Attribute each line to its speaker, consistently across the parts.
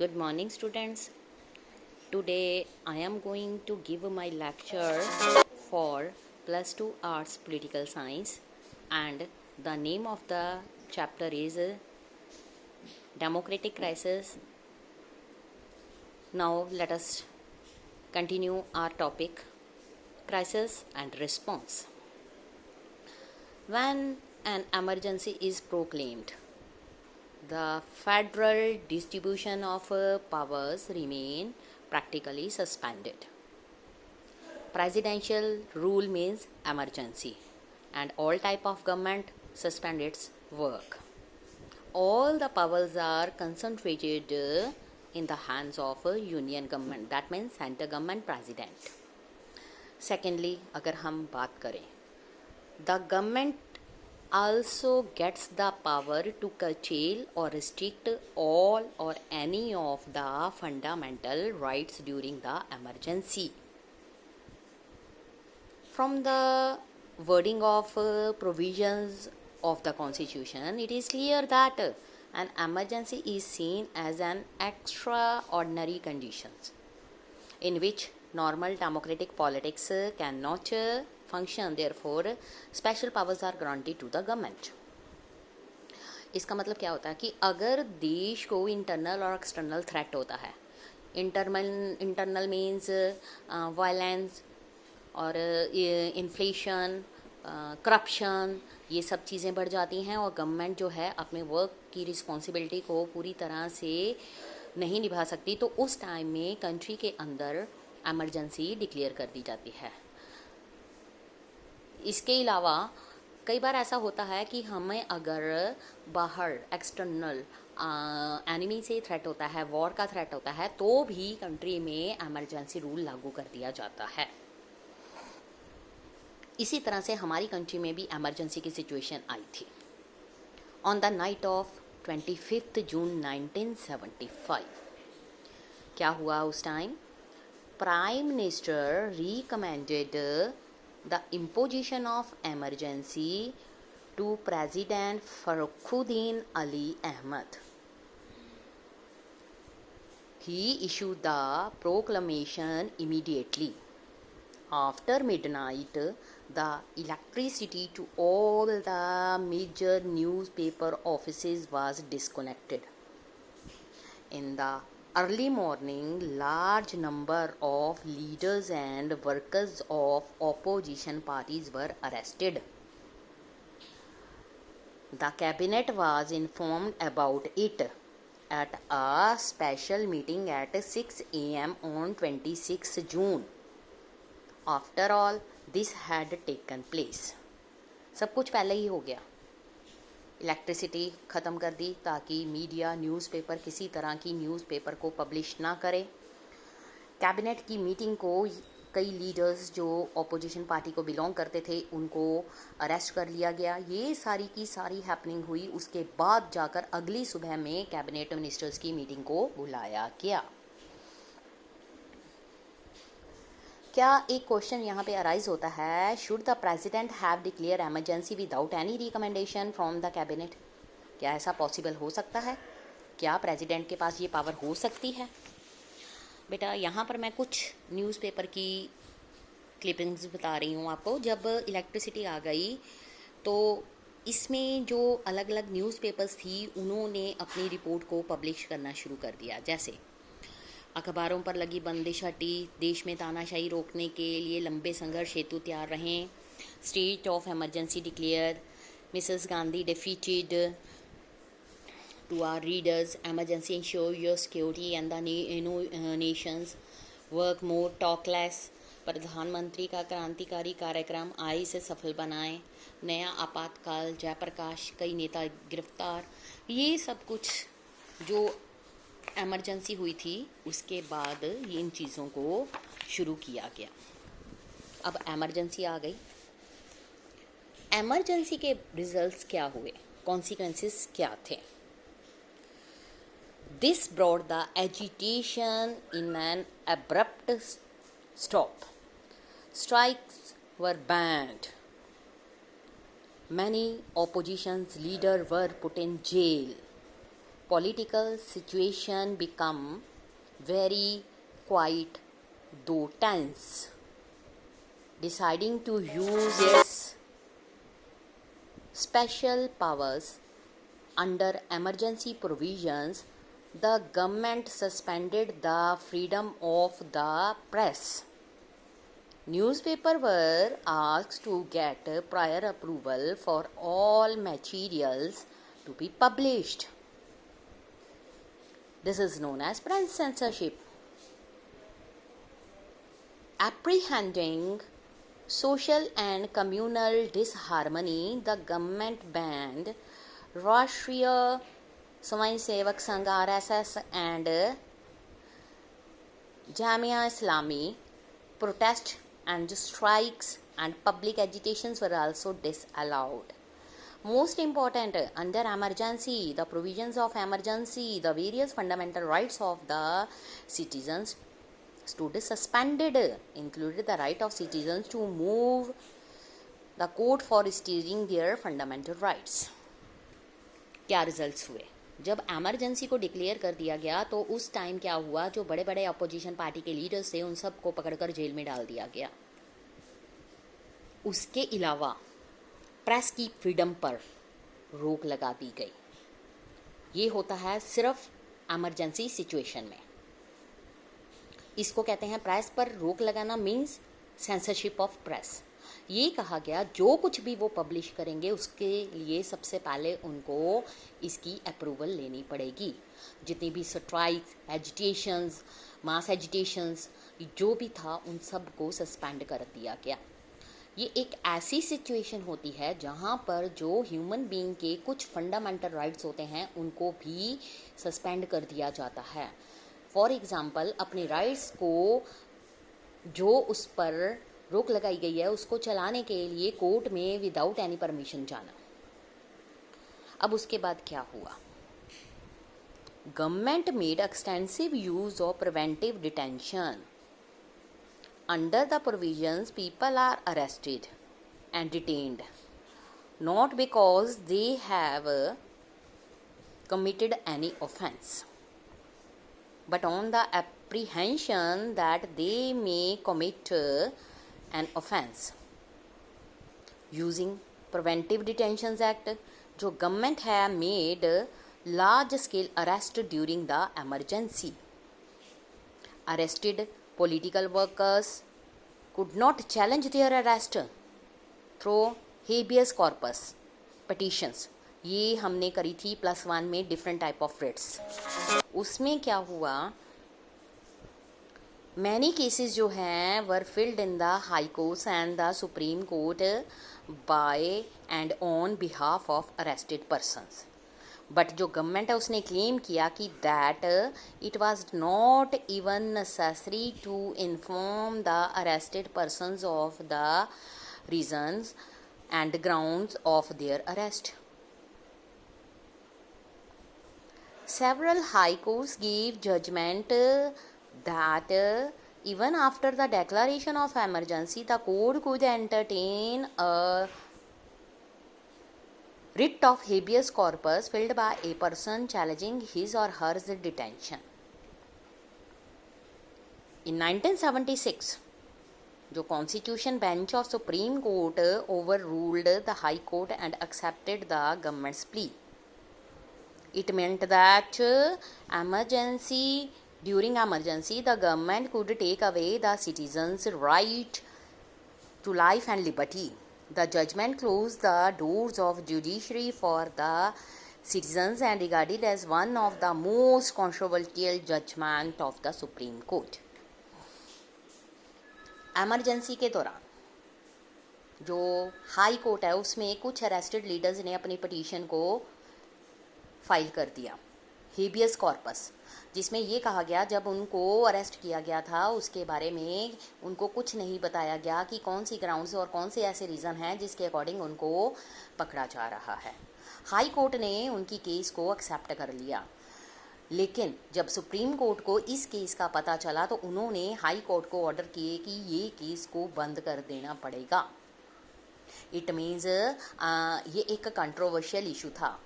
Speaker 1: Good morning, students. Today I am going to give my lecture for plus 2 arts political science, and the name of the chapter is democratic crisis. Now let us continue our topic, crisis and response. When an emergency is proclaimed, the federal distribution of powers remain practically suspended. Presidential rule means emergency, and all type of government suspend its work. All the powers are concentrated in the hands of a union government, that means center government president. Secondly, अगर हम बात करें, the government also gets the power to curtail or restrict all or any of the fundamental rights during the emergency. From the wording of provisions of the Constitution, it is clear that an emergency is seen as an extraordinary condition in which normal democratic politics cannot function. Therefore, special powers are granted to the government. इसका मतलब क्या होता है कि अगर देश को internal और एक्सटर्नल थ्रेट होता है, इंटरनल मीन्स वायलेंस और इन्फ्लेशन, करप्शन, ये सब चीज़ें बढ़ जाती हैं और गवर्नमेंट जो है अपने वर्क की रिस्पॉन्सिबिलिटी को पूरी तरह से नहीं निभा सकती, तो उस टाइम में कंट्री के अंदर एमरजेंसी डिक्लेयर कर दी जाती है. इसके अलावा कई बार ऐसा होता है कि हमें अगर बाहर एक्सटर्नल एनिमी से थ्रेट होता है, वॉर का थ्रेट होता है, तो भी कंट्री में एमरजेंसी रूल लागू कर दिया जाता है. इसी तरह से हमारी कंट्री में भी एमरजेंसी की सिचुएशन आई थी. ऑन द नाइट ऑफ 25 जून 1975 क्या हुआ उस time? Prime minister recommended the imposition of emergency to President Fakhruddin Ali Ahmad. He issued the proclamation immediately. After midnight, the electricity to all the major newspaper offices was disconnected. In the early morning, large number of leaders and workers of opposition parties were arrested. The cabinet was informed about it at a special meeting at 6 a.m. on 26 June. After all, this had taken place. सब कुछ पहले ही हो गया. Electricity ख़त्म कर दी ताकि media, newspaper किसी तरह की न्यूज़पेपर को पब्लिश ना करे. कैबिनेट की मीटिंग को कई लीडर्स जो ऑपोजिशन पार्टी को बिलोंग करते थे उनको अरेस्ट कर लिया गया. ये सारी की सारी हैपनिंग हुई. उसके बाद जाकर अगली सुबह में कैबिनेट मिनिस्टर्स की मीटिंग को बुलाया गया. क्या एक क्वेश्चन यहाँ पे अराइज होता है, should the president have declare emergency without any recommendation from the cabinet? क्या ऐसा पॉसिबल हो सकता है? क्या प्रेसिडेंट के पास ये पावर हो सकती है? बेटा यहाँ पर मैं कुछ न्यूज़पेपर की क्लिपिंग्स बता रही हूँ आपको. जब इलेक्ट्रिसिटी आ गई तो इसमें जो अलग अलग न्यूज़पेपर्स थी उन्होंने अपनी रिपोर्ट को पब्लिश करना शुरू कर दिया. जैसे अखबारों पर लगी बंदिश हटी, देश में तानाशाही रोकने के लिए लंबे संघर्ष हेतु तैयार रहें, state of emergency declare, Mrs Gandhi defeated. To our readers, emergency ensure your security and the nations, work more talk less, प्रधानमंत्री का क्रांतिकारी कार्यक्रम आई से सफल बनाएं, नया आपातकाल, जयप्रकाश, कई नेता गिरफ्तार. ये सब कुछ जो एमरजेंसी हुई थी उसके बाद ये इन चीज़ों को शुरू किया गया. अब एमरजेंसी आ गई. एमरजेंसी के रिजल्ट्स क्या हुए, कॉन्सिक्वेंसेस क्या थे? This brought the agitation in an abrupt stop. Strikes were band. Many opposition leaders were put in jail. political situation become very quiet though tense, deciding to use its special powers under emergency provisions. The government suspended the freedom of the press. Newspapers were asked to get prior approval for all materials to be published. This is known as press censorship. Apprehending social and communal disharmony, the government banned Rashtriya Swayamsevak Sangh RSS and Jamia Islami. Protest and strikes and public agitations were also disallowed. Most important, under emergency, the provisions of emergency, the various fundamental rights of the citizens stood suspended, included the right of citizens to move the court for steering their fundamental rights. क्या results हुए? जब emergency को declare कर दिया गया तो उस time क्या हुआ, जो बड़े बड़े अपोजिशन पार्टी के लीडर्स थे उन सबको पकड़कर जेल में डाल दिया गया। उसके अलावा प्रेस की फ्रीडम पर रोक लगा दी गई। ये होता है सिर्फ एमरजेंसी सिचुएशन में। इसको कहते हैं प्रेस पर रोक लगाना, मीन्स सेंसरशिप ऑफ प्रेस। ये कहा गया जो कुछ भी वो पब्लिश करेंगे उसके लिए सबसे पहले उनको इसकी अप्रूवल लेनी पड़ेगी। जितनी भी स्ट्राइक्स, एजिटेशंस, मास एजिटेशंस जो भी था उन सब को सस्पेंड कर दिया गया। ये एक ऐसी सिचुएशन होती है जहाँ पर जो ह्यूमन बीइंग के कुछ फंडामेंटल राइट्स होते हैं उनको भी सस्पेंड कर दिया जाता है। फॉर एग्ज़ाम्पल, अपने राइट्स को जो उस पर रोक लगाई गई है उसको चलाने के लिए कोर्ट में विदाउट एनी परमिशन जाना। अब उसके बाद क्या हुआ? Government made extensive use of preventive detention. Under the provisions people are arrested and detained not because they have committed any offense, but on the apprehension that they may commit an offense. Using Preventive Detentions Act, जो government है made large scale arrest during the emergency. Arrested political workers could not challenge their arrest through habeas corpus petitions. ये हमने करी थी +1 में different type of Ritz. उसमें क्या हुआ, मैनी केसेस जो हैं were filed in the high courts and the supreme court by and on behalf of arrested persons. But जो गवर्नमेंट है उसने क्लेम किया कि that it was not even necessary to inform the arrested persons of the reasons and grounds of their arrest. Several high courts gave judgment that even after the declaration of emergency, the court could entertain a writ of habeas corpus filed by a person challenging his or her detention. In 1976, जो Constitution Bench of Supreme Court overruled the High Court and accepted the government's plea. It meant that during emergency, the government could take away the citizens' right to life and liberty. The judgment closed the doors of judiciary for the citizens and regarded as one of the most controversial judgment of the Supreme Court. Emergency के दौरान जो high court है उसमें कुछ arrested leaders ने अपनी petition को file कर दिया, हेबियस कॉर्पस, जिसमें ये कहा गया जब उनको अरेस्ट किया गया था उसके बारे में उनको कुछ नहीं बताया गया कि कौन सी ग्राउंड्स और कौन से ऐसे रीज़न हैं जिसके अकॉर्डिंग उनको पकड़ा जा रहा है। हाई कोर्ट ने उनकी केस को एक्सेप्ट कर लिया, लेकिन जब सुप्रीम कोर्ट को इस केस का पता चला तो उन्होंने हाई कोर्ट को ऑर्डर किए कि ये केस को बंद कर देना पड़ेगा। इट मीन्स ये एक कंट्रोवर्शियल इशू था।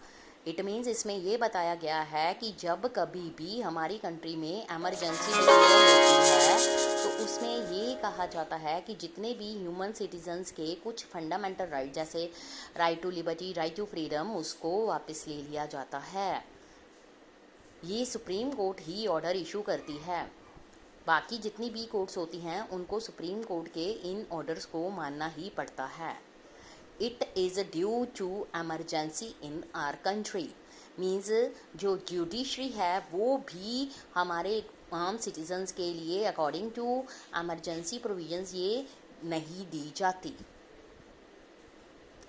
Speaker 1: इट मीन्स इसमें ये बताया गया है कि जब कभी भी हमारी कंट्री में एमरजेंसी डिक्लेयर होती है तो उसमें ये कहा जाता है कि जितने भी ह्यूमन सिटीजन्स के कुछ फंडामेंटल राइट जैसे right to liberty, right to freedom, उसको वापस ले लिया जाता है। ये सुप्रीम कोर्ट ही ऑर्डर इशू करती है। बाकी जितनी भी कोर्ट्स होती हैं उनको सुप्रीम कोर्ट के इन ऑर्डर्स को मानना ही पड़ता है। It is due to emergency in our country means जो जुडिशरी है वो भी हमारे आम सिटीजन्स के लिए अकॉर्डिंग टू एमरजेंसी प्रोविजंस ये नहीं दी जाती।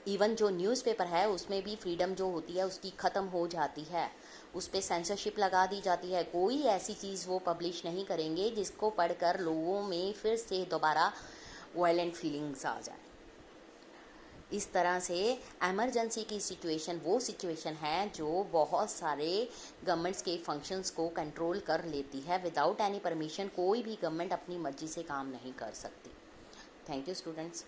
Speaker 1: इवन जो न्यूज़पेपर है उसमें भी फ्रीडम जो होती है उसकी ख़त्म हो जाती है, उस पर सेंसरशिप लगा दी जाती है। कोई ऐसी चीज़ वो पब्लिश नहीं करेंगे जिसको पढ़कर लोगों में फिर से दोबारा वायलेंट फीलिंग्स आ जाए। इस तरह से एमरजेंसी की सिचुएशन वो सिचुएशन है जो बहुत सारे गवर्नमेंट्स के फंक्शंस को कंट्रोल कर लेती है। विदाउट एनी परमिशन कोई भी गवर्नमेंट अपनी मर्जी से काम नहीं कर सकती। Thank you students.